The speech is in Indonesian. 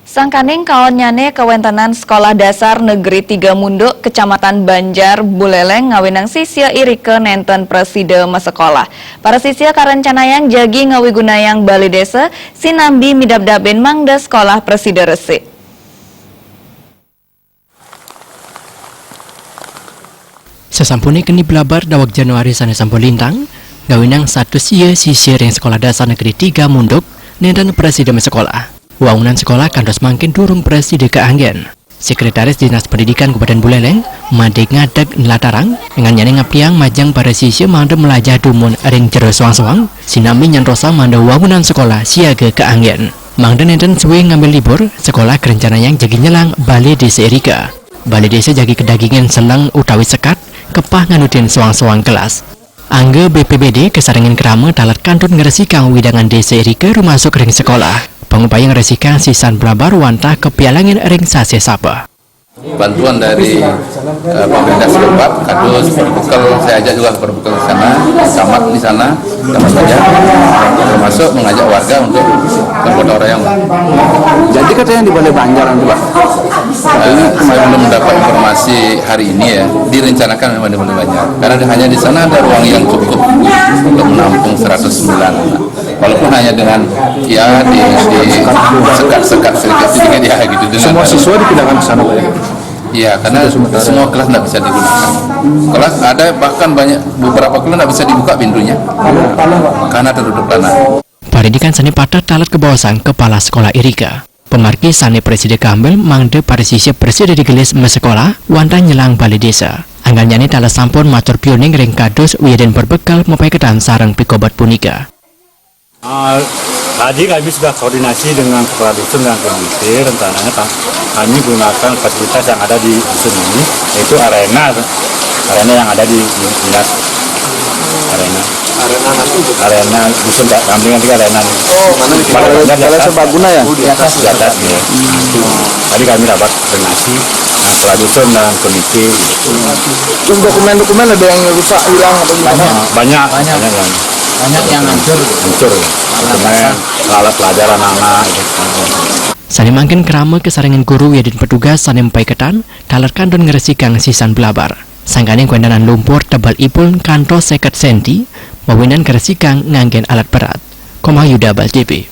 Sangkaning kaonnyane kawentanan Sekolah Dasar Negeri 3 Munduk, Kecamatan Banjar, Buleleng, ngawinang sisya irike nenten preside mesekolah. Para sisya karencanayang jagi ngawigunayang bali desa, sinambi midabdabin mangda sekolah preside resik. Sesampuni keni belabar dawak Januari sana sampolintang, ngawinang satu sisya yang Sekolah Dasar Negeri 3 Munduk, nenten preside mesekolah. Wangunan sekolah kandos mangkin durung preside ke anggen. Sekretaris Dinas Pendidikan Kabupaten Buleleng, Made ngadeg nelatarang, dengan nyane ngapiang majang para sisya mande melajah dumun ring jero soang-soang, sinami nyanrosa mande wangunan sekolah siaga ke anggen. Mangda nenten suwe ngambil libur, sekolah kerencana yang jagi nyelang Balai Desa Erika. Balai Desa jagi kedagingan selang utawi sekat, kepah nganutin soang-soang kelas. Angge BPBD kesarengan kerama talat kantun ngeresikang widangan Desa Erika rumasuk ring sekolah. Pengupaya ngeresika sisan belabar wantah kepialangin ring sase sapa. Bantuan dari pemerintah setempat, kados berbekal, saya ajak juga berbekal di sana, camat di sana, camat saja, termasuk mengajak warga untuk bergotong royong. Jadi katanya di Balai Banjar itu, Pak? Saya belum mendapat informasi hari ini ya, direncanakan memang di Balai Banjar. Karena hanya di sana ada ruang yang cukup untuk menampung 109 anak. Walaupun hanya dengan ya di sekat sedikit ya gitu. Semua siswa dipindahkan ke sana, Pak ya? Iya, karena semua kelas tidak bisa digunakan. Kelas ada bahkan beberapa kelas tidak bisa dibuka pintunya karena tertutup tanah. Pendidikan seni patah talat kebawasan Kepala Sekolah Erika. Pemarki sani preside kambel mangde para sisya preside digelis mesekolah wantah nyelang Balai Desa. Anggalnya ini talat sampun matur pioning ring kados wiyaden berbekal mempai ketan sarang pikobat punika. Tadi kami sudah koordinasi dengan kepala dusun dan komite, rencananya kami gunakan fasilitas yang ada di dusun ini, yaitu arena yang ada di dinas arena dusun kambing nanti arena. Oh, mana Balai Serbaguna ya? Di atas ya. Tadi kami dapat koordinasi kepala dusun dan komite. Terus dokumen-dokumen ada yang rusak, hilang atau gimana? Banyak yang hancur. Dokumen, alat pelajaran anak. Sani mangkin kerama kesarengan guru yadin petugas sani mempai ketan, talat kandun ngeresikang sisan belabar. Sangkane kuendanan lumpur tebal ipul kanto 50 senti, mawinan keresikang nganggen alat berat. Komah Yuda Bal TV.